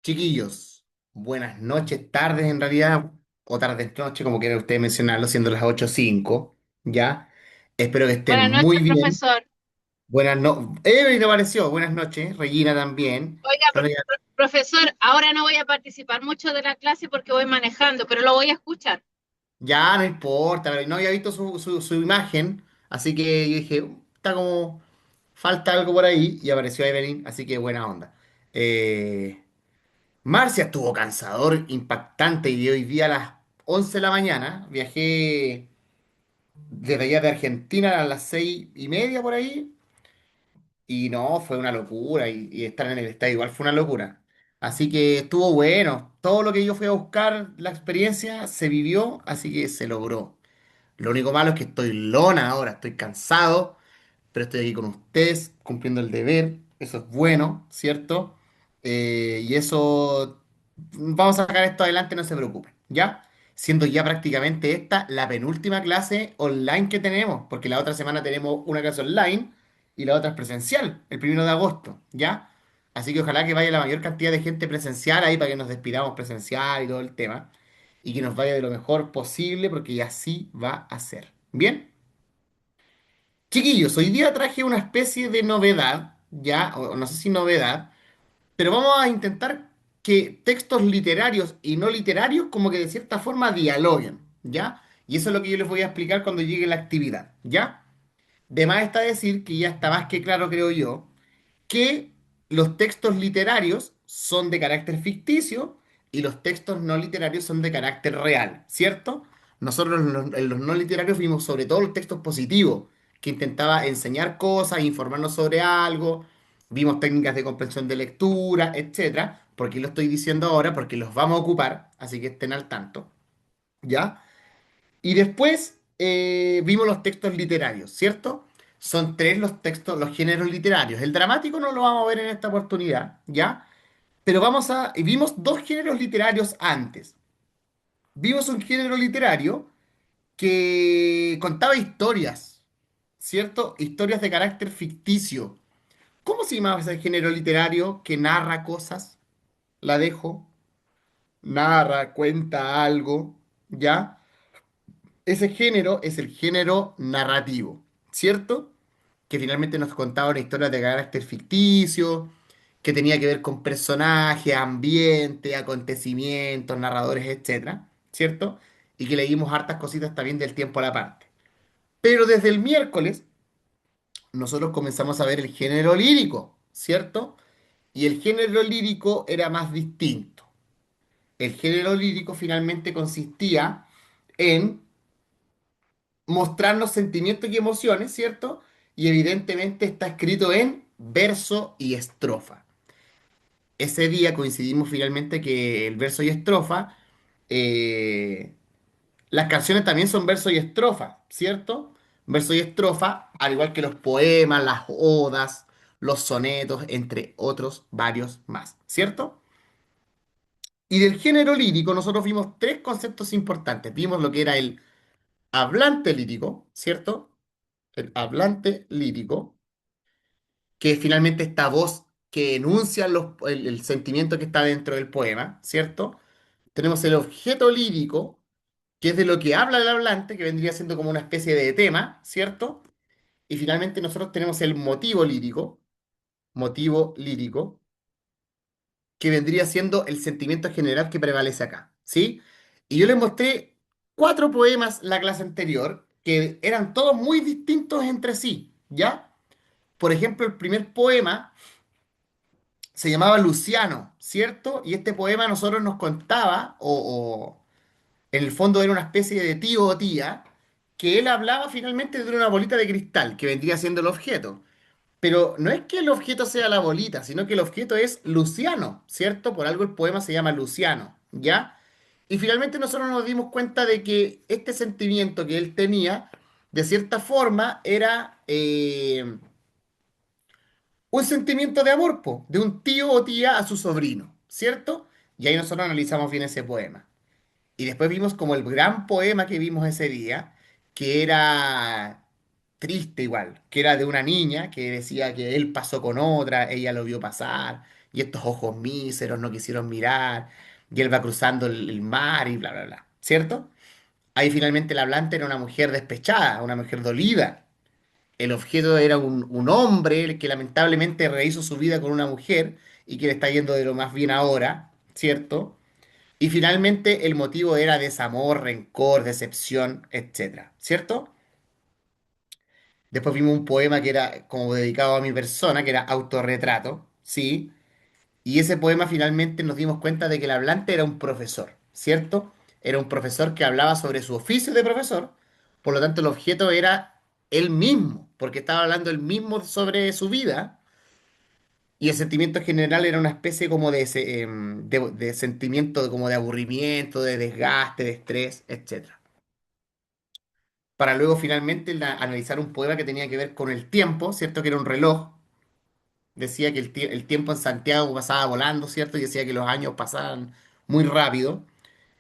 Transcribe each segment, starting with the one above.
Chiquillos, buenas noches, tardes en realidad, o tardes noche, como quieran ustedes mencionarlo, siendo las 8:05, ¿ya? Espero que estén Buenas muy noches, bien. profesor. Buenas noches. Evelyn apareció, buenas noches. Regina también. Oiga, profesor, ahora no voy a participar mucho de la clase porque voy manejando, pero lo voy a escuchar. Ya, no importa, pero no había visto su imagen, así que yo dije, está como, falta algo por ahí", y apareció Evelyn, así que buena onda. Eh, Marcia estuvo cansador, impactante, y hoy día a las 11 de la mañana viajé desde allá de Argentina a las 6:30 por ahí. Y no, fue una locura. Y estar en el estadio igual fue una locura. Así que estuvo bueno. Todo lo que yo fui a buscar, la experiencia se vivió, así que se logró. Lo único malo es que estoy lona ahora, estoy cansado, pero estoy aquí con ustedes cumpliendo el deber. Eso es bueno, ¿cierto? Y eso, vamos a sacar esto adelante, no se preocupen, ¿ya? Siendo ya prácticamente esta la penúltima clase online que tenemos, porque la otra semana tenemos una clase online y la otra es presencial, el 1 de agosto, ¿ya? Así que ojalá que vaya la mayor cantidad de gente presencial ahí para que nos despidamos presencial y todo el tema, y que nos vaya de lo mejor posible, porque así va a ser. ¿Bien? Chiquillos, hoy día traje una especie de novedad, ya, o no sé si novedad, pero vamos a intentar que textos literarios y no literarios como que de cierta forma dialoguen, ¿ya? Y eso es lo que yo les voy a explicar cuando llegue la actividad, ¿ya? De más está decir que ya está más que claro, creo yo, que los textos literarios son de carácter ficticio y los textos no literarios son de carácter real, ¿cierto? Nosotros en los no literarios vimos sobre todo los textos positivos, que intentaba enseñar cosas, informarnos sobre algo, vimos técnicas de comprensión de lectura, etcétera. ¿Por qué lo estoy diciendo ahora? Porque los vamos a ocupar, así que estén al tanto, ¿ya? Y después vimos los textos literarios, ¿cierto? Son tres los textos, los géneros literarios. El dramático no lo vamos a ver en esta oportunidad, ¿ya? Pero y vimos dos géneros literarios antes. Vimos un género literario que contaba historias, ¿cierto? Historias de carácter ficticio. ¿Cómo se llamaba ese género literario que narra cosas? La dejo. Narra, cuenta algo, ¿ya? Ese género es el género narrativo, ¿cierto? Que finalmente nos contaba una historia de carácter ficticio, que tenía que ver con personajes, ambiente, acontecimientos, narradores, etcétera, ¿cierto? Y que leímos hartas cositas también del tiempo a la parte. Pero desde el miércoles nosotros comenzamos a ver el género lírico, ¿cierto? Y el género lírico era más distinto. El género lírico finalmente consistía en mostrarnos sentimientos y emociones, ¿cierto? Y evidentemente está escrito en verso y estrofa. Ese día coincidimos finalmente que el verso y estrofa, eh, las canciones también son verso y estrofa, ¿cierto? Verso y estrofa, al igual que los poemas, las odas, los sonetos, entre otros varios más, ¿cierto? Y del género lírico nosotros vimos tres conceptos importantes. Vimos lo que era el hablante lírico, ¿cierto? El hablante lírico, que es finalmente esta voz que enuncia el sentimiento que está dentro del poema, ¿cierto? Tenemos el objeto lírico, que es de lo que habla el hablante, que vendría siendo como una especie de tema, ¿cierto? Y finalmente nosotros tenemos el motivo lírico, que vendría siendo el sentimiento general que prevalece acá, ¿sí? Y yo les mostré cuatro poemas la clase anterior, que eran todos muy distintos entre sí, ¿ya? Por ejemplo, el primer poema se llamaba Luciano, ¿cierto? Y este poema a nosotros nos contaba, o en el fondo era una especie de tío o tía, que él hablaba finalmente de una bolita de cristal, que vendría siendo el objeto. Pero no es que el objeto sea la bolita, sino que el objeto es Luciano, ¿cierto? Por algo el poema se llama Luciano, ¿ya? Y finalmente nosotros nos dimos cuenta de que este sentimiento que él tenía, de cierta forma, era un sentimiento de amor, po, de un tío o tía a su sobrino, ¿cierto? Y ahí nosotros analizamos bien ese poema. Y después vimos como el gran poema que vimos ese día, que era triste igual, que era de una niña que decía que él pasó con otra, ella lo vio pasar, y estos ojos míseros no quisieron mirar, y él va cruzando el mar y bla, bla, bla, ¿cierto? Ahí finalmente la hablante era una mujer despechada, una mujer dolida. El objeto era un hombre que lamentablemente rehizo su vida con una mujer y que le está yendo de lo más bien ahora, ¿cierto? Y finalmente el motivo era desamor, rencor, decepción, etcétera, ¿cierto? Después vimos un poema que era como dedicado a mi persona, que era autorretrato, ¿sí? Y ese poema finalmente nos dimos cuenta de que el hablante era un profesor, ¿cierto? Era un profesor que hablaba sobre su oficio de profesor, por lo tanto el objeto era él mismo, porque estaba hablando él mismo sobre su vida, y el sentimiento general era una especie como de sentimiento como de aburrimiento, de desgaste, de estrés, etcétera. Para luego finalmente analizar un poema que tenía que ver con el tiempo, ¿cierto? Que era un reloj. Decía que el tiempo en Santiago pasaba volando, ¿cierto? Y decía que los años pasaban muy rápido.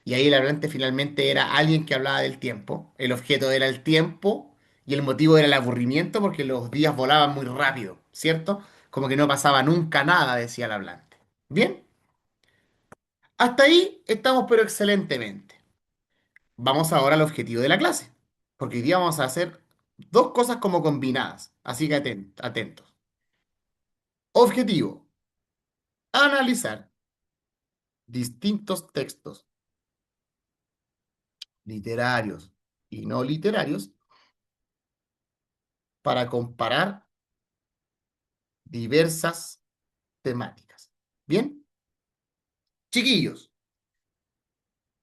Y ahí el hablante finalmente era alguien que hablaba del tiempo. El objeto era el tiempo y el motivo era el aburrimiento porque los días volaban muy rápido, ¿cierto? Como que no pasaba nunca nada, decía el hablante. Bien, hasta ahí estamos pero excelentemente. Vamos ahora al objetivo de la clase, porque hoy día vamos a hacer dos cosas como combinadas, así que atentos. Objetivo, analizar distintos textos literarios y no literarios para comparar diversas temáticas. Bien, chiquillos,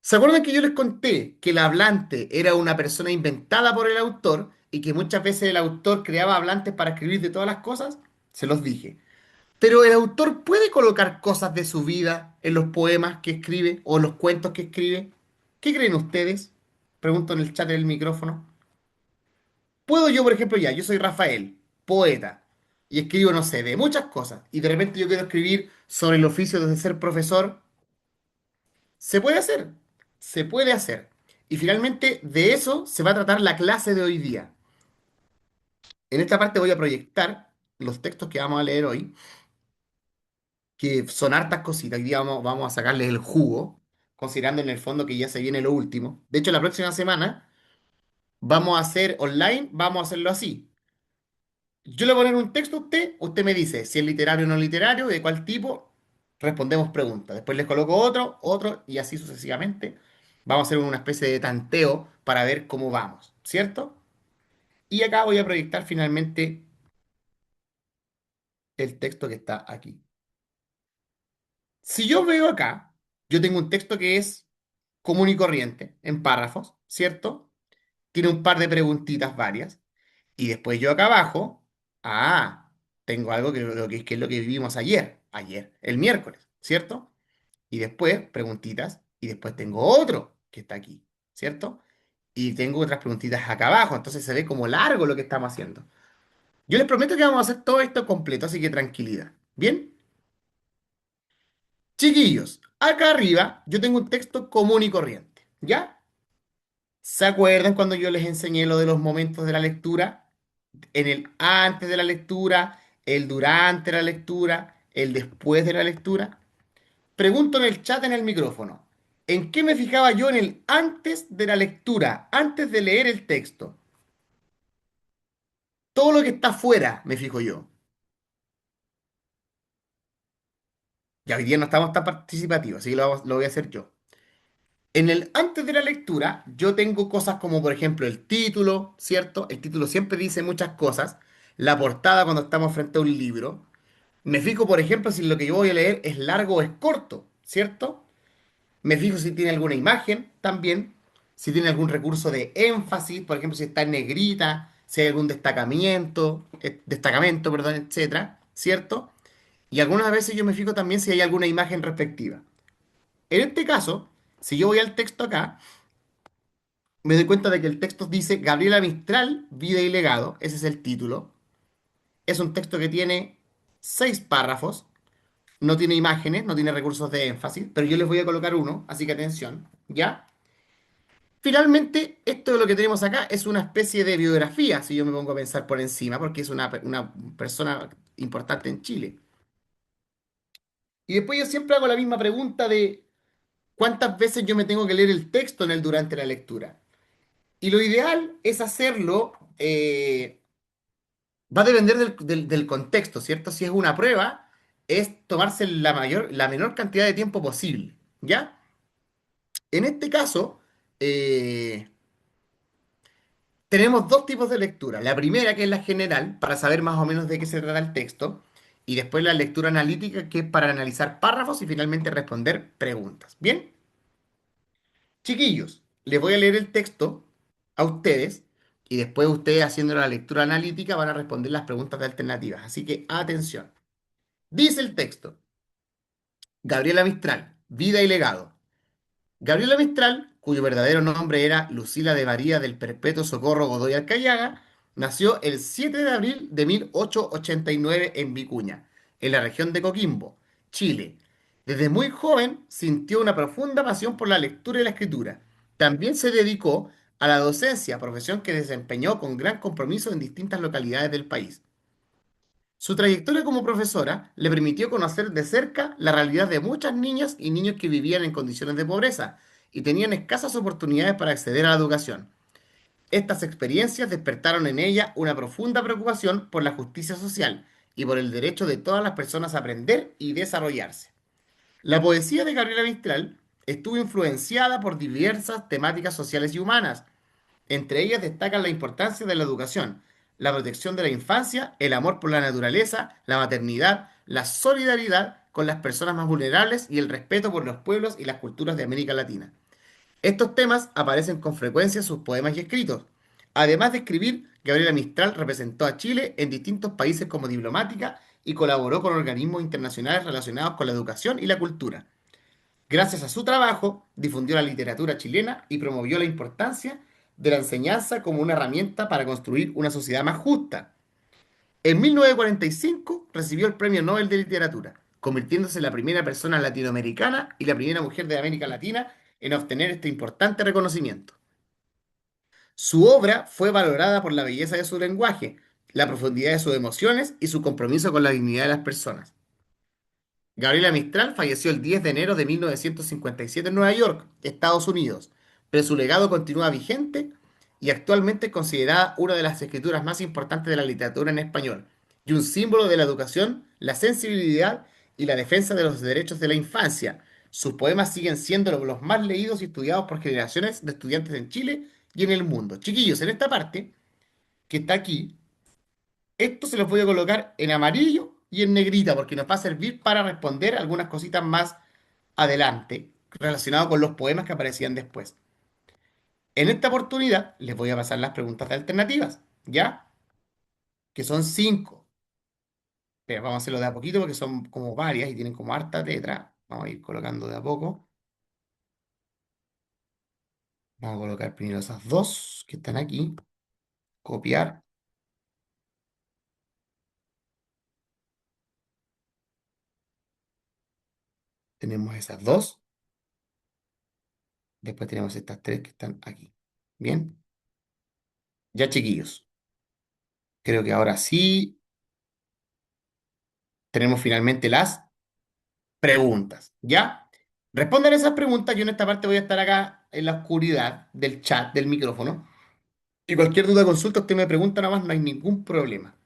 ¿se acuerdan que yo les conté que el hablante era una persona inventada por el autor y que muchas veces el autor creaba hablantes para escribir de todas las cosas? Se los dije. Pero el autor puede colocar cosas de su vida en los poemas que escribe o en los cuentos que escribe. ¿Qué creen ustedes? Pregunto en el chat del micrófono. Puedo yo, por ejemplo, yo soy Rafael, poeta, y escribo, no sé, de muchas cosas, y de repente yo quiero escribir sobre el oficio de ser profesor. Se puede hacer, se puede hacer. Y finalmente de eso se va a tratar la clase de hoy día. En esta parte voy a proyectar los textos que vamos a leer hoy, que son hartas cositas. Hoy día vamos a sacarles el jugo, considerando en el fondo que ya se viene lo último. De hecho, la próxima semana vamos a hacer online, vamos a hacerlo así. Yo le voy a poner un texto a usted, usted me dice si es literario o no literario, de cuál tipo, respondemos preguntas. Después les coloco otro, y así sucesivamente. Vamos a hacer una especie de tanteo para ver cómo vamos, ¿cierto? Y acá voy a proyectar finalmente el texto que está aquí. Si yo veo acá, yo tengo un texto que es común y corriente, en párrafos, ¿cierto? Tiene un par de preguntitas varias. Y después yo acá abajo, tengo algo que es lo que vivimos ayer, el miércoles, ¿cierto? Y después preguntitas, y después tengo otro que está aquí, ¿cierto? Y tengo otras preguntitas acá abajo, entonces se ve como largo lo que estamos haciendo. Yo les prometo que vamos a hacer todo esto completo, así que tranquilidad. ¿Bien? Chiquillos, acá arriba yo tengo un texto común y corriente, ¿ya? ¿Se acuerdan cuando yo les enseñé lo de los momentos de la lectura? En el antes de la lectura, el durante la lectura, el después de la lectura. Pregunto en el chat en el micrófono. ¿En qué me fijaba yo en el antes de la lectura, antes de leer el texto? Todo lo que está fuera, me fijo yo. Ya hoy día no estamos tan participativos, así que lo voy a hacer yo. En el antes de la lectura, yo tengo cosas como, por ejemplo, el título, ¿cierto? El título siempre dice muchas cosas. La portada cuando estamos frente a un libro. Me fijo, por ejemplo, si lo que yo voy a leer es largo o es corto, ¿cierto? Me fijo si tiene alguna imagen también, si tiene algún recurso de énfasis, por ejemplo, si está en negrita, si hay algún destacamento, perdón, etcétera, ¿cierto? Y algunas veces yo me fijo también si hay alguna imagen respectiva. En este caso, si yo voy al texto acá, me doy cuenta de que el texto dice Gabriela Mistral, Vida y Legado, ese es el título. Es un texto que tiene 6 párrafos. No tiene imágenes, no tiene recursos de énfasis, pero yo les voy a colocar uno, así que atención, ¿ya? Finalmente, esto de lo que tenemos acá es una especie de biografía, si yo me pongo a pensar por encima, porque es una persona importante en Chile. Y después yo siempre hago la misma pregunta de cuántas veces yo me tengo que leer el texto en el durante la lectura. Y lo ideal es hacerlo, va a depender del contexto, ¿cierto? Si es una prueba, es tomarse la menor cantidad de tiempo posible, ¿ya? En este caso, eh, tenemos dos tipos de lectura. La primera, que es la general, para saber más o menos de qué se trata el texto, y después la lectura analítica, que es para analizar párrafos y finalmente responder preguntas. ¿Bien? Chiquillos, les voy a leer el texto a ustedes y después ustedes haciendo la lectura analítica van a responder las preguntas de alternativas. Así que atención. Dice el texto, Gabriela Mistral, vida y legado. Gabriela Mistral, cuyo verdadero nombre era Lucila de María del Perpetuo Socorro Godoy Alcayaga, nació el 7 de abril de 1889 en Vicuña, en la región de Coquimbo, Chile. Desde muy joven sintió una profunda pasión por la lectura y la escritura. También se dedicó a la docencia, profesión que desempeñó con gran compromiso en distintas localidades del país. Su trayectoria como profesora le permitió conocer de cerca la realidad de muchas niñas y niños que vivían en condiciones de pobreza y tenían escasas oportunidades para acceder a la educación. Estas experiencias despertaron en ella una profunda preocupación por la justicia social y por el derecho de todas las personas a aprender y desarrollarse. La poesía de Gabriela Mistral estuvo influenciada por diversas temáticas sociales y humanas. Entre ellas destacan la importancia de la educación, la protección de la infancia, el amor por la naturaleza, la maternidad, la solidaridad con las personas más vulnerables y el respeto por los pueblos y las culturas de América Latina. Estos temas aparecen con frecuencia en sus poemas y escritos. Además de escribir, Gabriela Mistral representó a Chile en distintos países como diplomática y colaboró con organismos internacionales relacionados con la educación y la cultura. Gracias a su trabajo, difundió la literatura chilena y promovió la importancia de la enseñanza como una herramienta para construir una sociedad más justa. En 1945 recibió el Premio Nobel de Literatura, convirtiéndose en la primera persona latinoamericana y la primera mujer de América Latina en obtener este importante reconocimiento. Su obra fue valorada por la belleza de su lenguaje, la profundidad de sus emociones y su compromiso con la dignidad de las personas. Gabriela Mistral falleció el 10 de enero de 1957 en Nueva York, Estados Unidos, pero su legado continúa vigente y actualmente es considerada una de las escrituras más importantes de la literatura en español y un símbolo de la educación, la sensibilidad y la defensa de los derechos de la infancia. Sus poemas siguen siendo los más leídos y estudiados por generaciones de estudiantes en Chile y en el mundo. Chiquillos, en esta parte que está aquí, esto se los voy a colocar en amarillo y en negrita porque nos va a servir para responder algunas cositas más adelante relacionado con los poemas que aparecían después. En esta oportunidad les voy a pasar las preguntas de alternativas, ¿ya? Que son cinco. Pero vamos a hacerlo de a poquito porque son como varias y tienen como harta letra. Vamos a ir colocando de a poco. Vamos a colocar primero esas dos que están aquí. Copiar. Tenemos esas dos. Después tenemos estas tres que están aquí. Bien. Ya, chiquillos. Creo que ahora sí tenemos finalmente las preguntas, ¿ya? Respondan esas preguntas. Yo en esta parte voy a estar acá en la oscuridad del chat, del micrófono. Y cualquier duda o consulta, usted me pregunta nada más, no hay ningún problema.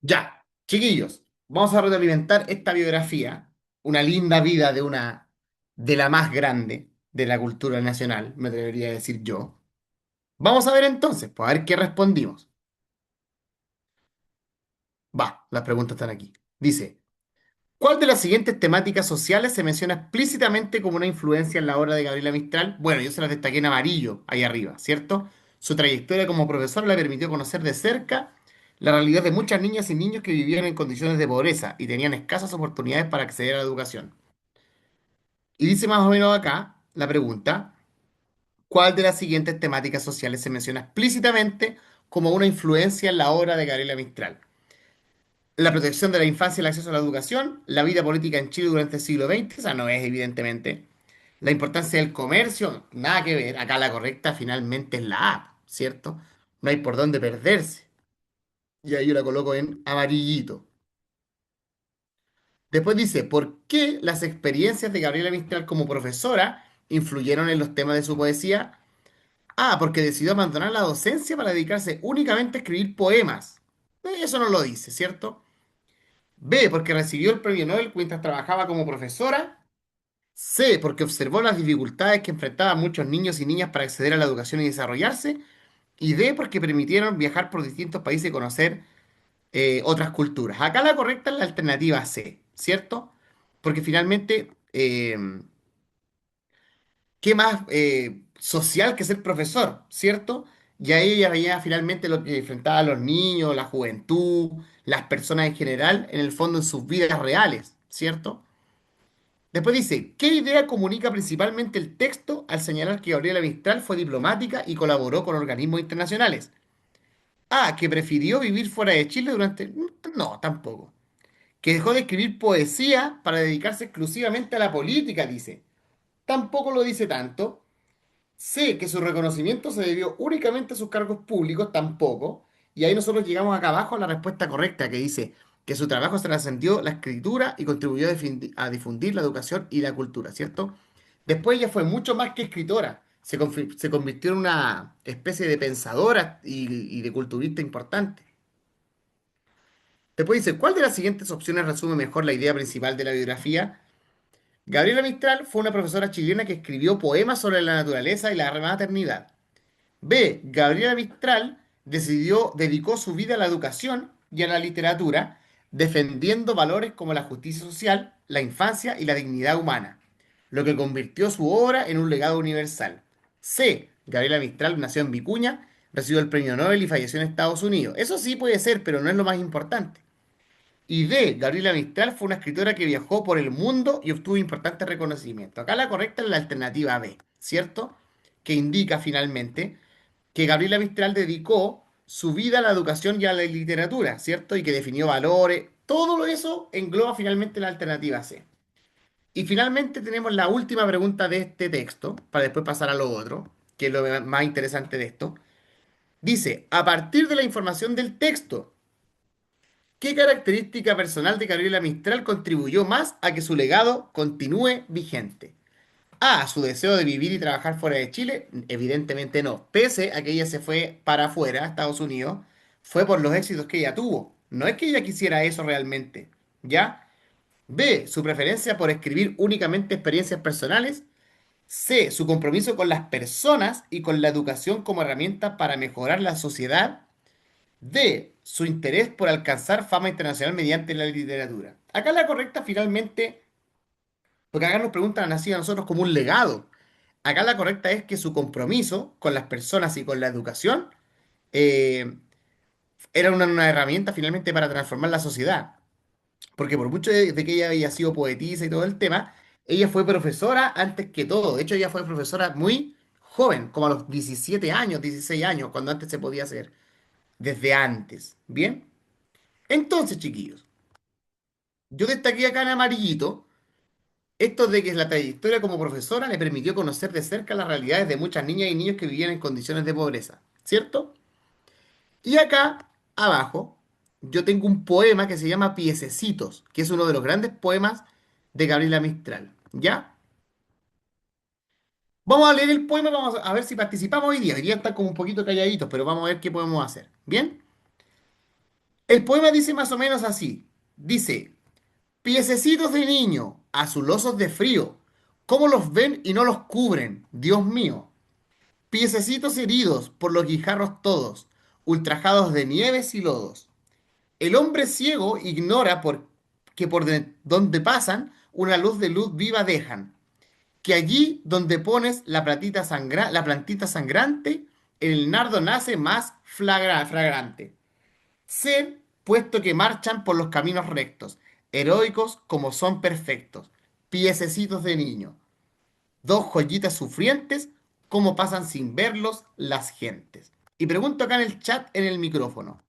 Ya, chiquillos, vamos a retroalimentar esta biografía, una linda vida de la más grande de la cultura nacional, me atrevería a decir yo. Vamos a ver entonces, pues a ver qué respondimos. Va, las preguntas están aquí. Dice, ¿cuál de las siguientes temáticas sociales se menciona explícitamente como una influencia en la obra de Gabriela Mistral? Bueno, yo se las destaqué en amarillo, ahí arriba, ¿cierto? Su trayectoria como profesor le permitió conocer de cerca la realidad de muchas niñas y niños que vivían en condiciones de pobreza y tenían escasas oportunidades para acceder a la educación. Y dice más o menos acá la pregunta, ¿cuál de las siguientes temáticas sociales se menciona explícitamente como una influencia en la obra de Gabriela Mistral? La protección de la infancia y el acceso a la educación, la vida política en Chile durante el siglo XX, esa no es evidentemente. La importancia del comercio, nada que ver. Acá la correcta finalmente es la A, ¿cierto? No hay por dónde perderse. Y ahí yo la coloco en amarillito. Después dice, ¿por qué las experiencias de Gabriela Mistral como profesora influyeron en los temas de su poesía? A, porque decidió abandonar la docencia para dedicarse únicamente a escribir poemas. Eso no lo dice, ¿cierto? B, porque recibió el premio Nobel mientras trabajaba como profesora. C, porque observó las dificultades que enfrentaban muchos niños y niñas para acceder a la educación y desarrollarse. Y D, porque permitieron viajar por distintos países y conocer otras culturas. Acá la correcta es la alternativa C, ¿cierto? Porque finalmente, ¿qué más social que ser profesor, ¿cierto? Y ahí ella veía finalmente lo que enfrentaba a los niños, la juventud, las personas en general, en el fondo en sus vidas reales, ¿cierto? Después dice, ¿qué idea comunica principalmente el texto al señalar que Gabriela Mistral fue diplomática y colaboró con organismos internacionales? A, que prefirió vivir fuera de Chile durante... No, tampoco. Que dejó de escribir poesía para dedicarse exclusivamente a la política, dice. Tampoco lo dice tanto. Sé que su reconocimiento se debió únicamente a sus cargos públicos, tampoco. Y ahí nosotros llegamos acá abajo a la respuesta correcta, que dice que su trabajo se trascendió la escritura y contribuyó a difundir la educación y la cultura, ¿cierto? Después ella fue mucho más que escritora. Se convirtió en una especie de pensadora y de culturista importante. Después dice, ¿cuál de las siguientes opciones resume mejor la idea principal de la biografía? Gabriela Mistral fue una profesora chilena que escribió poemas sobre la naturaleza y la maternidad. B. Gabriela Mistral dedicó su vida a la educación y a la literatura, defendiendo valores como la justicia social, la infancia y la dignidad humana, lo que convirtió su obra en un legado universal. C. Gabriela Mistral nació en Vicuña, recibió el premio Nobel y falleció en Estados Unidos. Eso sí puede ser, pero no es lo más importante. Y D. Gabriela Mistral fue una escritora que viajó por el mundo y obtuvo importantes reconocimientos. Acá la correcta es la alternativa B, ¿cierto? Que indica finalmente que Gabriela Mistral dedicó su vida a la educación y a la literatura, ¿cierto? Y que definió valores. Todo eso engloba finalmente la alternativa C. Y finalmente tenemos la última pregunta de este texto, para después pasar a lo otro, que es lo más interesante de esto. Dice, a partir de la información del texto, ¿qué característica personal de Gabriela Mistral contribuyó más a que su legado continúe vigente? A, su deseo de vivir y trabajar fuera de Chile, evidentemente no. Pese a que ella se fue para afuera, a Estados Unidos, fue por los éxitos que ella tuvo. No es que ella quisiera eso realmente, ¿ya? B, su preferencia por escribir únicamente experiencias personales. C, su compromiso con las personas y con la educación como herramienta para mejorar la sociedad. D, su interés por alcanzar fama internacional mediante la literatura. Acá la correcta finalmente, porque acá nos preguntan así a nosotros como un legado. Acá la correcta es que su compromiso con las personas y con la educación eh, era una herramienta finalmente para transformar la sociedad. Porque por mucho de que ella había sido poetisa y todo el tema, ella fue profesora antes que todo. De hecho, ella fue profesora muy joven, como a los 17 años, 16 años, cuando antes se podía hacer, desde antes. ¿Bien? Entonces, chiquillos, yo destaqué acá en amarillito esto de que la trayectoria como profesora le permitió conocer de cerca las realidades de muchas niñas y niños que vivían en condiciones de pobreza, ¿cierto? Y acá abajo yo tengo un poema que se llama Piececitos, que es uno de los grandes poemas de Gabriela Mistral, ¿ya? Vamos a leer el poema, vamos a ver si participamos hoy día. Hoy día están como un poquito calladitos, pero vamos a ver qué podemos hacer. ¿Bien? El poema dice más o menos así. Dice, piececitos de niño, azulosos de frío, ¿cómo los ven y no los cubren? Dios mío. Piececitos heridos por los guijarros todos, ultrajados de nieves y lodos. El hombre ciego ignora que donde pasan una luz de luz viva dejan. Que allí donde pones la plantita sangrante, el nardo nace más fragrante. Ser, puesto que marchan por los caminos rectos, heroicos como son perfectos, piececitos de niño, dos joyitas sufrientes, como pasan sin verlos las gentes. Y pregunto acá en el chat, en el micrófono,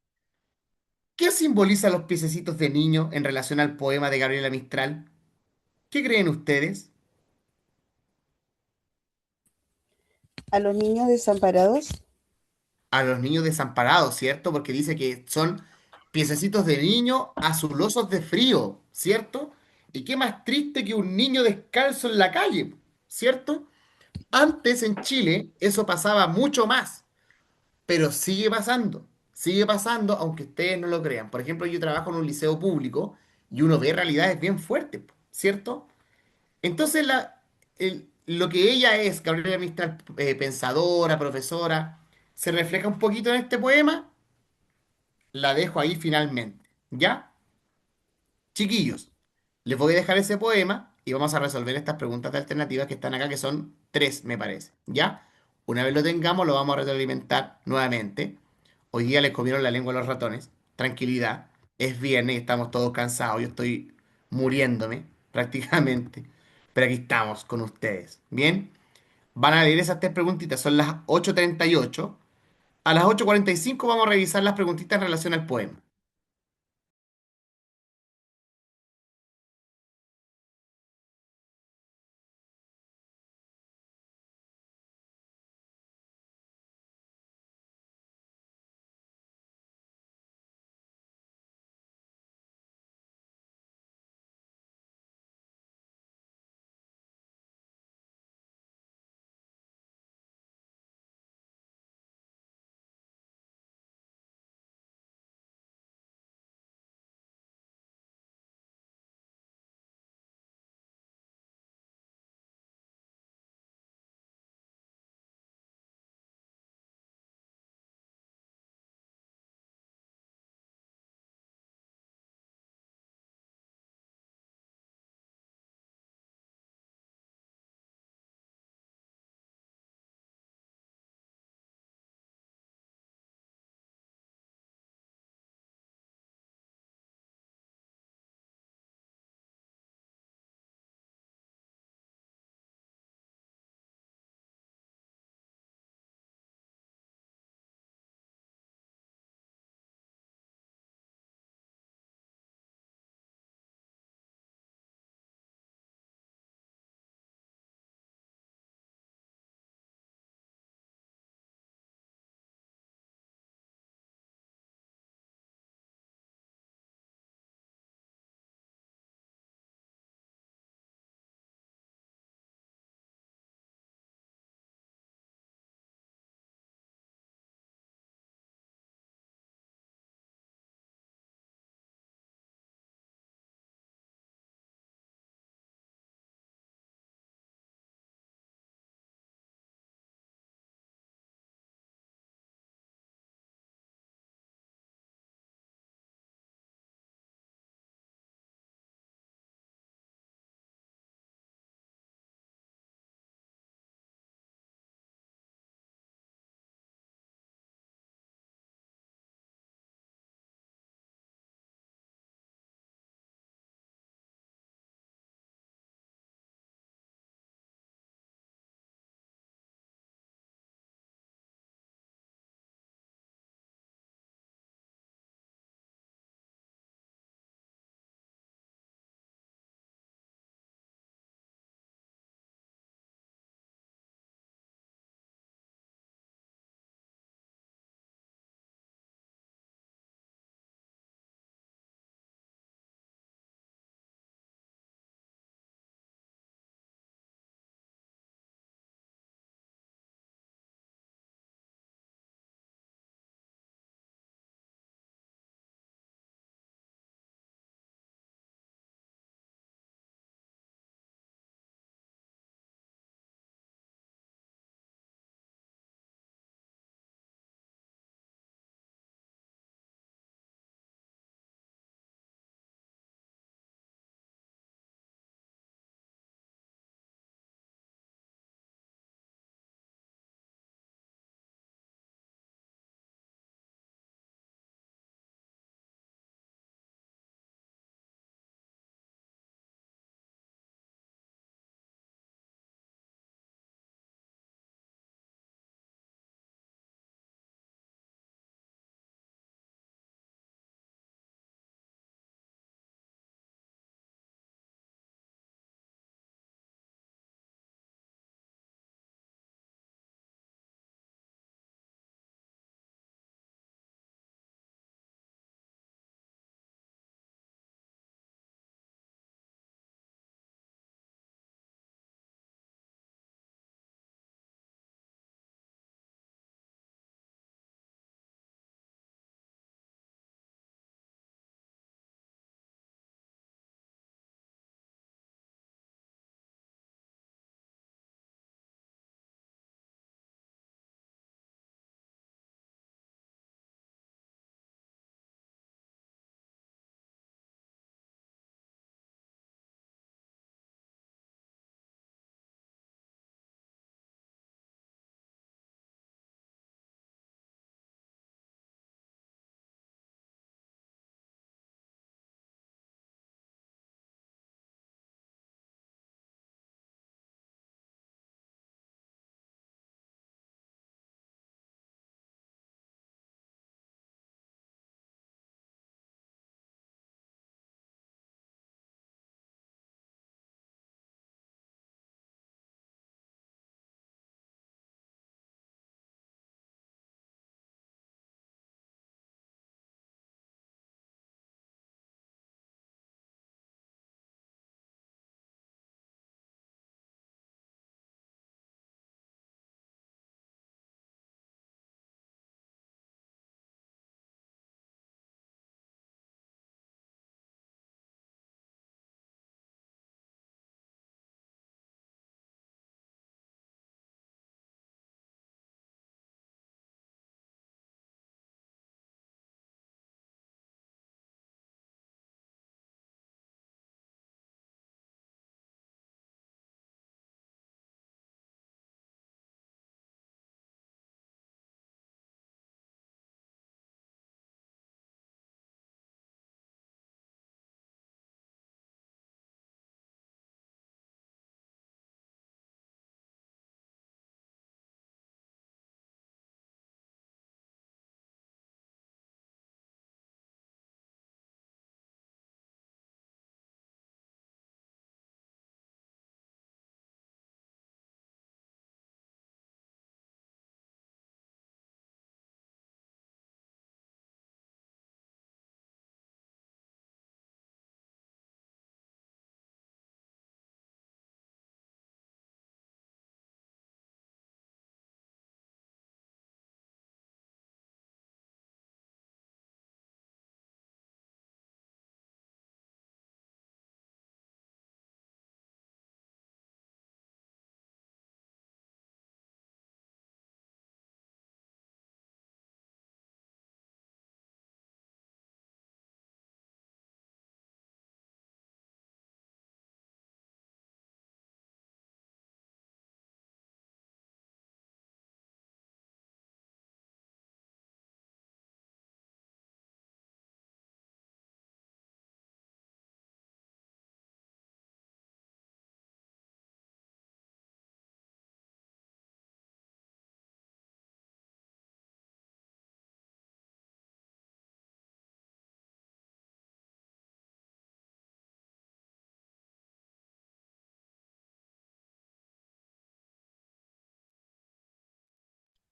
¿qué simbolizan los piececitos de niño en relación al poema de Gabriela Mistral? ¿Qué creen ustedes? A los niños desamparados. A los niños desamparados, ¿cierto? Porque dice que son piececitos de niño azulosos de frío, ¿cierto? Y qué más triste que un niño descalzo en la calle, ¿cierto? Antes en Chile eso pasaba mucho más, pero sigue pasando aunque ustedes no lo crean. Por ejemplo, yo trabajo en un liceo público y uno ve realidades bien fuertes, ¿cierto? Entonces, lo que ella es, Gabriela Mistral, pensadora, profesora, se refleja un poquito en este poema, la dejo ahí finalmente. ¿Ya? Chiquillos, les voy a dejar ese poema y vamos a resolver estas preguntas de alternativas que están acá, que son tres, me parece. ¿Ya? Una vez lo tengamos, lo vamos a retroalimentar nuevamente. Hoy día les comieron la lengua a los ratones. Tranquilidad. Es viernes y estamos todos cansados. Yo estoy muriéndome, prácticamente. Pero aquí estamos con ustedes. ¿Bien? Van a leer esas tres preguntitas. Son las 8:38. A las 8:45 vamos a revisar las preguntitas en relación al poema.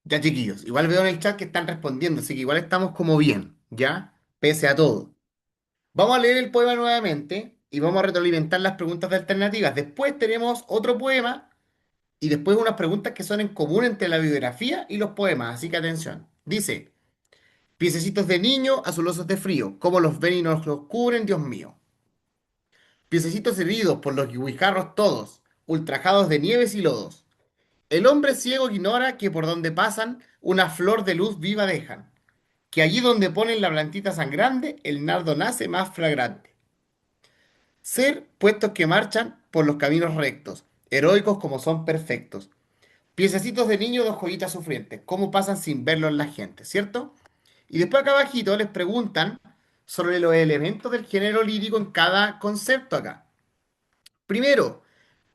Ya, chiquillos, igual veo en el chat que están respondiendo, así que igual estamos como bien, ¿ya? Pese a todo. Vamos a leer el poema nuevamente y vamos a retroalimentar las preguntas de alternativas. Después tenemos otro poema y después unas preguntas que son en común entre la biografía y los poemas, así que atención. Dice, piececitos de niño, azulosos de frío, cómo los ven y nos los cubren, Dios mío. Piececitos heridos por los guijarros todos, ultrajados de nieves y lodos. El hombre ciego ignora que por donde pasan una flor de luz viva dejan, que allí donde ponen la plantita sangrante, el nardo nace más fragrante. Ser puestos que marchan por los caminos rectos, heroicos como son perfectos. Piececitos de niño, dos joyitas sufrientes, cómo pasan sin verlo en la gente, ¿cierto? Y después acá abajito les preguntan sobre los elementos del género lírico en cada concepto acá. Primero,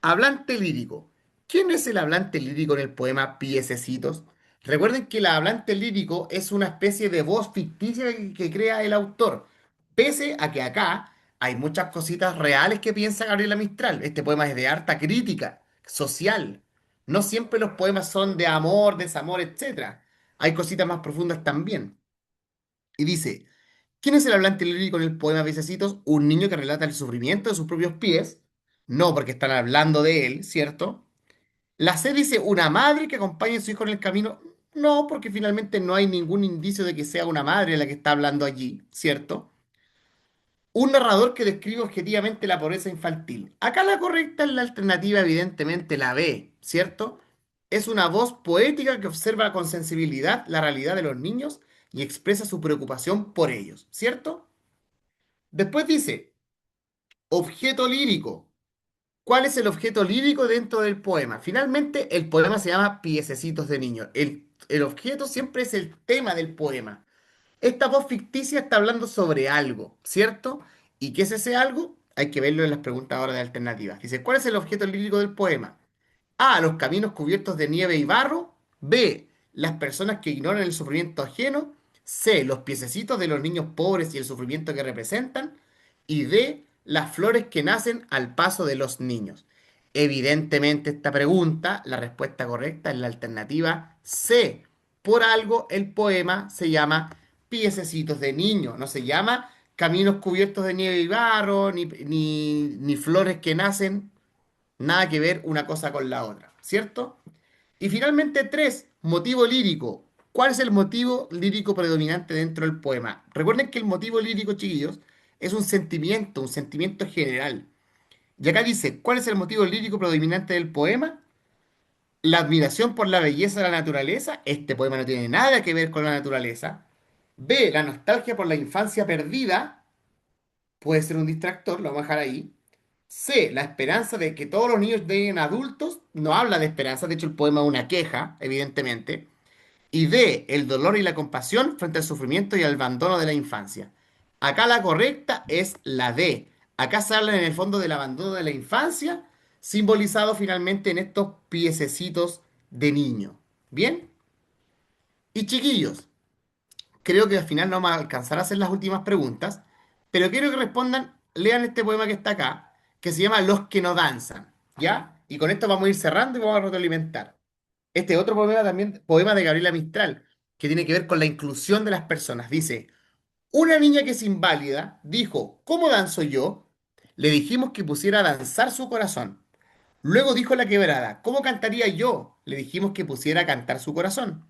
hablante lírico. ¿Quién es el hablante lírico en el poema Piececitos? Recuerden que el hablante lírico es una especie de voz ficticia que crea el autor, pese a que acá hay muchas cositas reales que piensa Gabriela Mistral. Este poema es de harta crítica social. No siempre los poemas son de amor, desamor, etcétera. Hay cositas más profundas también. Y dice, ¿quién es el hablante lírico en el poema Piececitos? Un niño que relata el sufrimiento de sus propios pies. No porque están hablando de él, ¿cierto? La C dice una madre que acompaña a su hijo en el camino. No, porque finalmente no hay ningún indicio de que sea una madre la que está hablando allí, ¿cierto? Un narrador que describe objetivamente la pobreza infantil. Acá la correcta es la alternativa, evidentemente la B, ¿cierto? Es una voz poética que observa con sensibilidad la realidad de los niños y expresa su preocupación por ellos, ¿cierto? Después dice, objeto lírico. ¿Cuál es el objeto lírico dentro del poema? Finalmente, el poema se llama Piececitos de niño. El objeto siempre es el tema del poema. Esta voz ficticia está hablando sobre algo, ¿cierto? ¿Y qué es ese algo? Hay que verlo en las preguntas ahora de alternativas. Dice, ¿cuál es el objeto lírico del poema? A. Los caminos cubiertos de nieve y barro. B. Las personas que ignoran el sufrimiento ajeno. C. Los piececitos de los niños pobres y el sufrimiento que representan. Y D. Las flores que nacen al paso de los niños. Evidentemente, esta pregunta, la respuesta correcta es la alternativa C. Por algo, el poema se llama Piececitos de niño. No se llama Caminos cubiertos de nieve y barro, ni flores que nacen. Nada que ver una cosa con la otra, ¿cierto? Y finalmente, tres, motivo lírico. ¿Cuál es el motivo lírico predominante dentro del poema? Recuerden que el motivo lírico, chiquillos, es un sentimiento general. Y acá dice, ¿cuál es el motivo lírico predominante del poema? La admiración por la belleza de la naturaleza. Este poema no tiene nada que ver con la naturaleza. B, la nostalgia por la infancia perdida. Puede ser un distractor, lo vamos a dejar ahí. C, la esperanza de que todos los niños lleguen adultos, no habla de esperanza, de hecho el poema es una queja, evidentemente. Y D, el dolor y la compasión frente al sufrimiento y al abandono de la infancia. Acá la correcta es la D. Acá se habla en el fondo del abandono de la infancia, simbolizado finalmente en estos piececitos de niño. ¿Bien? Y chiquillos, creo que al final no vamos a alcanzar a hacer las últimas preguntas, pero quiero que respondan, lean este poema que está acá, que se llama Los que no danzan, ¿ya? Y con esto vamos a ir cerrando y vamos a retroalimentar. Este otro poema también, poema de Gabriela Mistral, que tiene que ver con la inclusión de las personas. Dice, una niña que es inválida dijo, ¿cómo danzo yo? Le dijimos que pusiera a danzar su corazón. Luego dijo la quebrada, ¿cómo cantaría yo? Le dijimos que pusiera a cantar su corazón.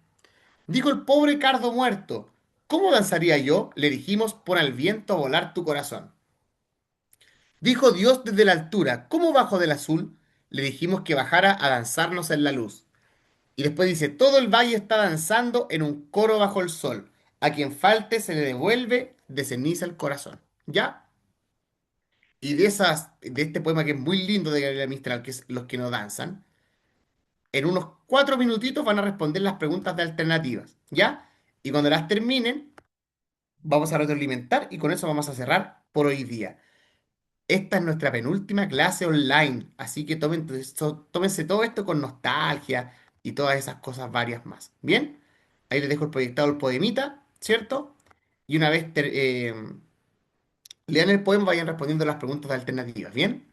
Dijo el pobre cardo muerto, ¿cómo danzaría yo? Le dijimos, pon al viento a volar tu corazón. Dijo Dios desde la altura, ¿cómo bajo del azul? Le dijimos que bajara a danzarnos en la luz. Y después dice, todo el valle está danzando en un coro bajo el sol. A quien falte se le devuelve de ceniza el corazón. ¿Ya? Y de este poema que es muy lindo de Gabriela Mistral, que es Los que no danzan, en unos 4 minutitos van a responder las preguntas de alternativas. ¿Ya? Y cuando las terminen, vamos a retroalimentar y con eso vamos a cerrar por hoy día. Esta es nuestra penúltima clase online, así que tómense todo esto con nostalgia y todas esas cosas varias más. ¿Bien? Ahí les dejo el proyectado el poemita, ¿cierto? Y una vez lean el poema, vayan respondiendo las preguntas de alternativas, ¿bien?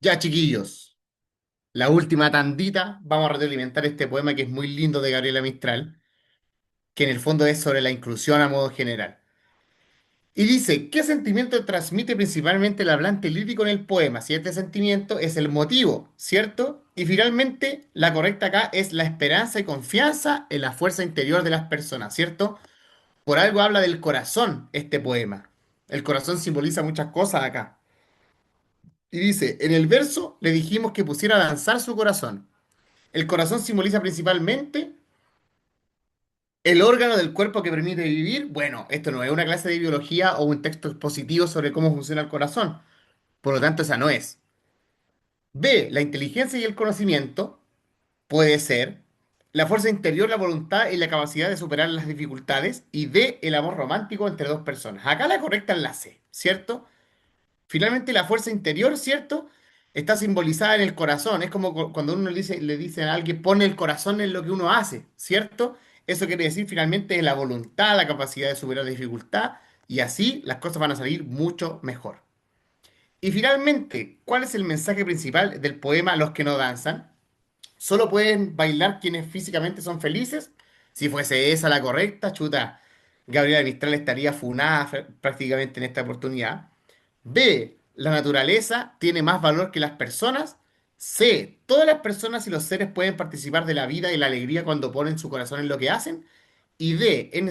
Ya, chiquillos, la última tandita, vamos a retroalimentar este poema que es muy lindo de Gabriela Mistral, que en el fondo es sobre la inclusión a modo general. Y dice, ¿qué sentimiento transmite principalmente el hablante lírico en el poema? Si este sentimiento es el motivo, ¿cierto? Y finalmente, la correcta acá es la esperanza y confianza en la fuerza interior de las personas, ¿cierto? Por algo habla del corazón este poema. El corazón simboliza muchas cosas acá. Y dice, en el verso le dijimos que pusiera a danzar su corazón. El corazón simboliza principalmente el órgano del cuerpo que permite vivir. Bueno, esto no es una clase de biología o un texto expositivo sobre cómo funciona el corazón. Por lo tanto, esa no es. B, la inteligencia y el conocimiento puede ser. La fuerza interior, la voluntad y la capacidad de superar las dificultades. Y D, el amor romántico entre dos personas. Acá la correcta es la C, ¿cierto? Finalmente, la fuerza interior, ¿cierto? Está simbolizada en el corazón. Es como cuando uno le dice a alguien, pone el corazón en lo que uno hace, ¿cierto? Eso quiere decir finalmente la voluntad, la capacidad de superar la dificultad, y así las cosas van a salir mucho mejor. Y finalmente, ¿cuál es el mensaje principal del poema Los que no danzan? ¿Solo pueden bailar quienes físicamente son felices? Si fuese esa la correcta, chuta, Gabriela Mistral estaría funada prácticamente en esta oportunidad. B, la naturaleza tiene más valor que las personas. C, todas las personas y los seres pueden participar de la vida y la alegría cuando ponen su corazón en lo que hacen. Y D, es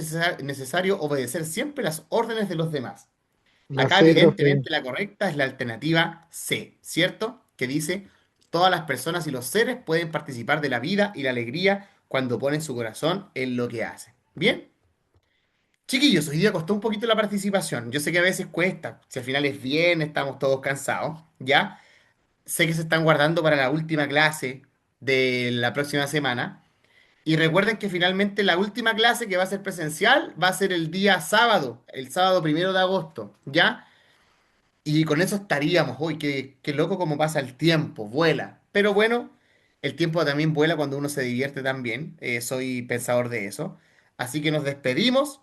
necesario obedecer siempre las órdenes de los demás. La Acá C, profe. evidentemente la correcta es la alternativa C, ¿cierto? Que dice, todas las personas y los seres pueden participar de la vida y la alegría cuando ponen su corazón en lo que hacen. ¿Bien? Chiquillos, hoy día costó un poquito la participación. Yo sé que a veces cuesta. Si al final es bien, estamos todos cansados, ¿ya? Sé que se están guardando para la última clase de la próxima semana. Y recuerden que finalmente la última clase que va a ser presencial va a ser el día sábado, el sábado 1 de agosto, ¿ya? Y con eso estaríamos. Uy, qué loco cómo pasa el tiempo, vuela. Pero bueno, el tiempo también vuela cuando uno se divierte también. Soy pensador de eso. Así que nos despedimos.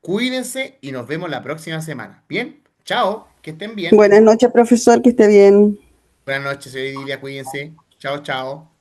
Cuídense y nos vemos la próxima semana. Bien, chao, que estén bien. Buenas noches, profesor, que esté bien. Buenas noches, soy Dilia, cuídense. Chao, chao.